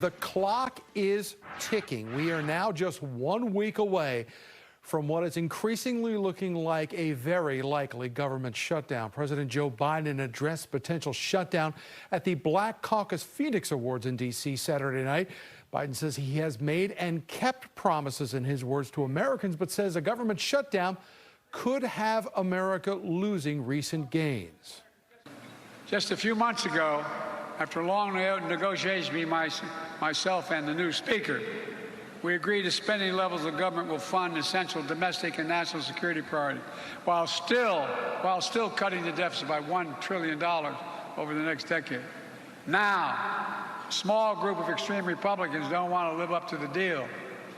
The clock is ticking. We are now just 1 week away from what is increasingly looking like a very likely government shutdown. President Joe Biden addressed potential shutdown at the Black Caucus Phoenix Awards in D.C. Saturday night. Biden says he has made and kept promises, in his words, to Americans, but says a government shutdown could have America losing recent gains. Just a few months ago, after long negotiations between myself and the new speaker, we agreed to spending levels the government will fund essential domestic and national security priorities, while still cutting the deficit by $1 trillion over the next decade. Now, a small group of extreme Republicans don't want to live up to the deal.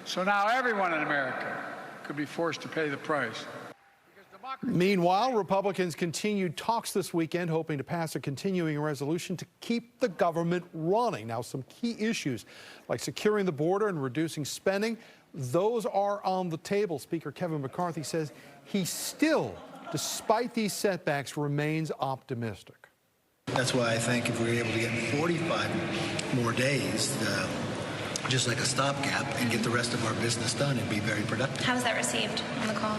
So now everyone in America could be forced to pay the price. Meanwhile, Republicans continued talks this weekend, hoping to pass a continuing resolution to keep the government running. Now, some key issues like securing the border and reducing spending, those are on the table. Speaker Kevin McCarthy says he still, despite these setbacks, remains optimistic. That's why I think if we're able to get 45 more days, just like a stopgap, and get the rest of our business done, it'd be very productive. How was that received on the call?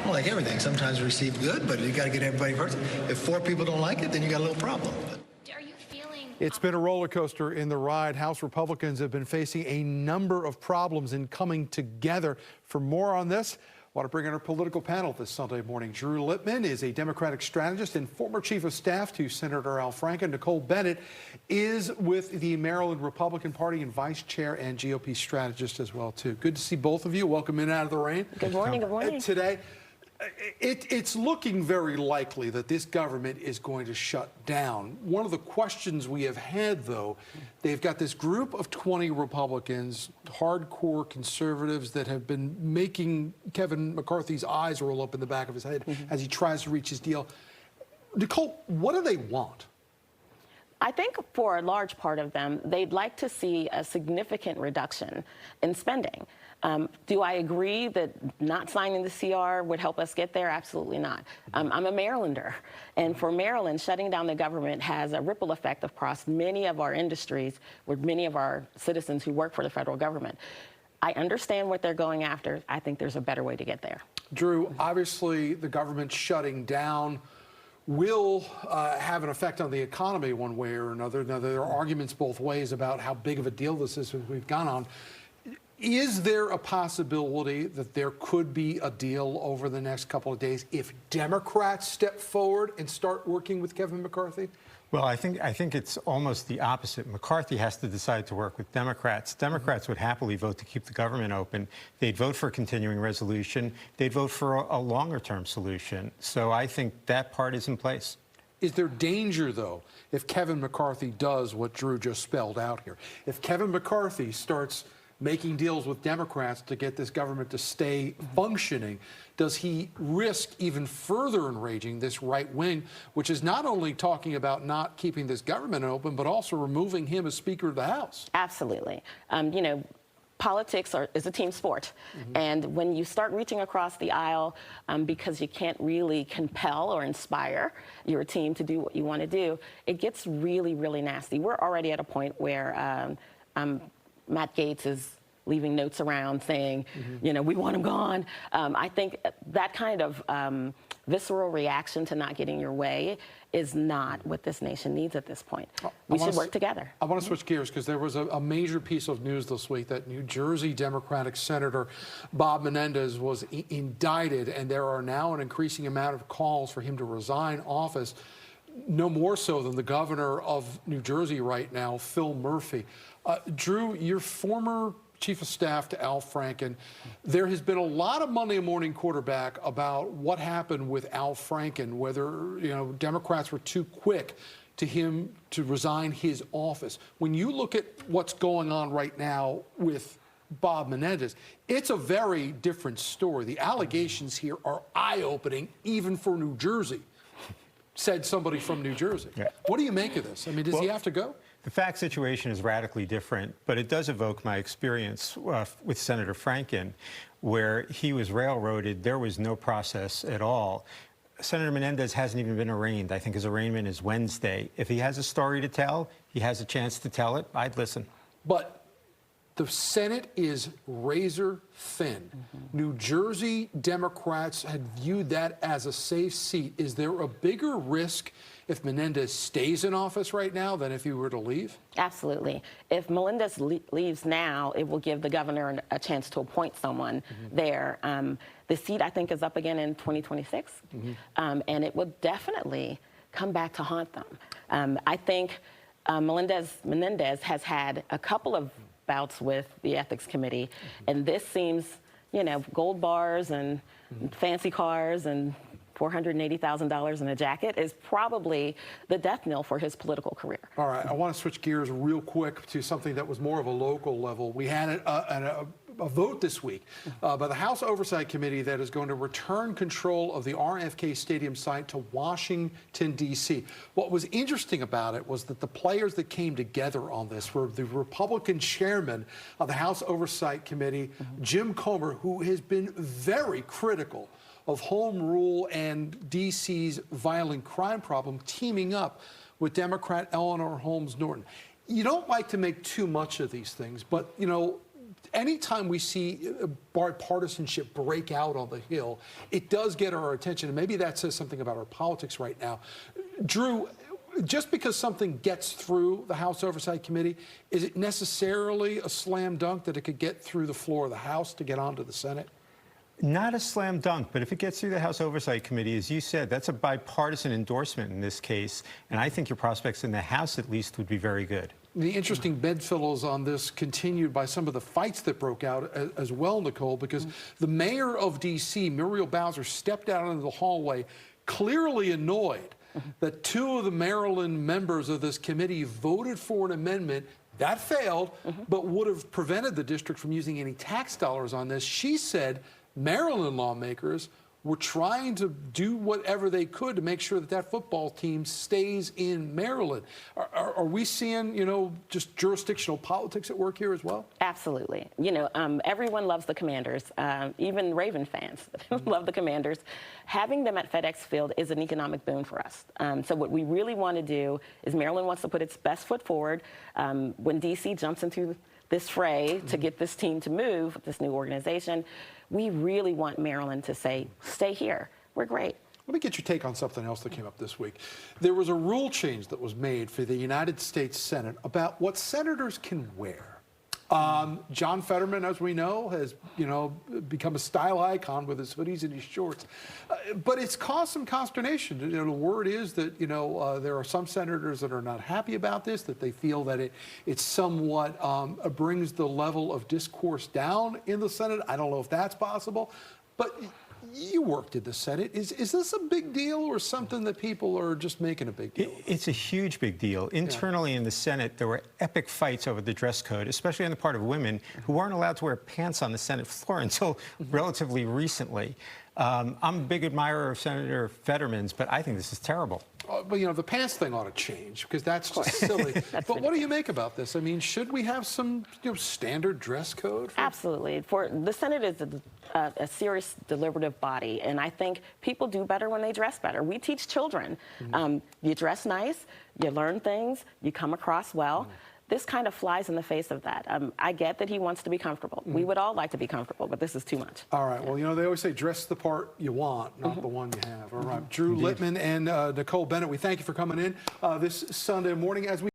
Well, like everything, sometimes received good, but you got to get everybody first. If 4 people don't like it, then you got a little problem. Are you feeling? It's been a roller coaster in the ride. House Republicans have been facing a number of problems in coming together. For more on this, I want to bring in our political panel this Sunday morning. Drew Littman is a Democratic strategist and former chief of staff to Senator Al Franken. Nicole Bennett is with the Maryland Republican Party and vice chair and GOP strategist as well, too. Good to see both of you. Welcome in out of the rain. Good morning. Good morning. Today, it's looking very likely that this government is going to shut down. One of the questions we have had, though, they've got this group of 20 Republicans, hardcore conservatives, that have been making Kevin McCarthy's eyes roll up in the back of his head as he tries to reach his deal. Nicole, what do they want? I think for a large part of them, they'd like to see a significant reduction in spending. Do I agree that not signing the CR would help us get there? Absolutely not. I'm a Marylander, and for Maryland, shutting down the government has a ripple effect across many of our industries with many of our citizens who work for the federal government. I understand what they're going after. I think there's a better way to get there. Drew, obviously the government shutting down will have an effect on the economy one way or another. Now, there are arguments both ways about how big of a deal this is we've gone on. Is there a possibility that there could be a deal over the next couple of days if Democrats step forward and start working with Kevin McCarthy? Well, I think it's almost the opposite. McCarthy has to decide to work with Democrats. Democrats would happily vote to keep the government open. They'd vote for a continuing resolution. They'd vote for a longer-term solution. So I think that part is in place. Is there danger, though, if Kevin McCarthy does what Drew just spelled out here? If Kevin McCarthy starts making deals with Democrats to get this government to stay functioning, does he risk even further enraging this right wing, which is not only talking about not keeping this government open, but also removing him as Speaker of the House? Absolutely. You know, politics is a team sport. And when you start reaching across the aisle because you can't really compel or inspire your team to do what you want to do, it gets really, really nasty. We're already at a point where Matt Gaetz is leaving notes around saying, you know, we want him gone. I think that kind of visceral reaction to not getting your way is not what this nation needs at this point. We should work together. I want to switch gears because there was a major piece of news this week that New Jersey Democratic Senator Bob Menendez was indicted, and there are now an increasing amount of calls for him to resign office, no more so than the governor of New Jersey right now, Phil Murphy. Drew, your former chief of staff to Al Franken, there has been a lot of Monday morning quarterback about what happened with Al Franken, whether, you know, Democrats were too quick to him to resign his office. When you look at what's going on right now with Bob Menendez, it's a very different story. The allegations here are eye-opening, even for New Jersey, said somebody from New Jersey. Yeah. What do you make of this? I mean, does he have to go? The fact situation is radically different, but it does evoke my experience with Senator Franken, where he was railroaded. There was no process at all. Senator Menendez hasn't even been arraigned. I think his arraignment is Wednesday. If he has a story to tell, he has a chance to tell it. I'd listen. But the Senate is razor thin. New Jersey Democrats had viewed that as a safe seat. Is there a bigger risk if Menendez stays in office right now than if he were to leave? Absolutely. If Menendez leaves now, it will give the governor a chance to appoint someone there. The seat, I think, is up again in 2026, and it will definitely come back to haunt them. I think Menendez has had a couple of bouts with the ethics committee, and this seems, gold bars and fancy cars and $480,000 in a jacket is probably the death knell for his political career. All right, I want to switch gears real quick to something that was more of a local level. We had a vote this week by the House Oversight Committee that is going to return control of the RFK Stadium site to Washington, D.C. What was interesting about it was that the players that came together on this were the Republican chairman of the House Oversight Committee, Jim Comer, who has been very critical of home rule and D.C.'s violent crime problem, teaming up with Democrat Eleanor Holmes Norton. You don't like to make too much of these things, but, anytime we see bipartisanship break out on the Hill, it does get our attention, and maybe that says something about our politics right now. Drew, just because something gets through the House Oversight Committee, is it necessarily a slam dunk that it could get through the floor of the House to get onto the Senate? Not a slam dunk, but if it gets through the House Oversight Committee, as you said, that's a bipartisan endorsement in this case, and I think your prospects in the House at least would be very good. The interesting bedfellows on this continued by some of the fights that broke out as well, Nicole, because the mayor of D.C., Muriel Bowser, stepped out into the hallway clearly annoyed that two of the Maryland members of this committee voted for an amendment that failed, but would have prevented the district from using any tax dollars on this. She said Maryland lawmakers were trying to do whatever they could to make sure that that football team stays in Maryland. Are we seeing, just jurisdictional politics at work here as well? Absolutely. Everyone loves the Commanders, even Raven fans love the Commanders. Having them at FedEx Field is an economic boon for us. So what we really want to do is Maryland wants to put its best foot forward. When D.C. jumps into this fray to get this team to move, this new organization, we really want Maryland to say, stay here. We're great. Let me get your take on something else that came up this week. There was a rule change that was made for the United States Senate about what senators can wear. John Fetterman, as we know, has, become a style icon with his hoodies and his shorts. But it's caused some consternation. The word is that, there are some senators that are not happy about this, that they feel that it somewhat brings the level of discourse down in the Senate. I don't know if that's possible. But you worked in the Senate. Is this a big deal or something that people are just making a big deal? It's a huge big deal. Internally in the Senate, there were epic fights over the dress code, especially on the part of women who weren't allowed to wear pants on the Senate floor until relatively recently. I'm a big admirer of Senator Fetterman's, but I think this is terrible. But, the pants thing ought to change because that's just silly. But what do you make about this? I mean, should we have some standard dress code? Absolutely. The Senate is a serious deliberative body, and I think people do better when they dress better. We teach children. You dress nice, you learn things, you come across well. This kind of flies in the face of that. I get that he wants to be comfortable. We would all like to be comfortable, but this is too much. All right. Well, they always say dress the part you want, not the one you have. All right. Drew Littman and Nicole Bennett, we thank you for coming in this Sunday morning as we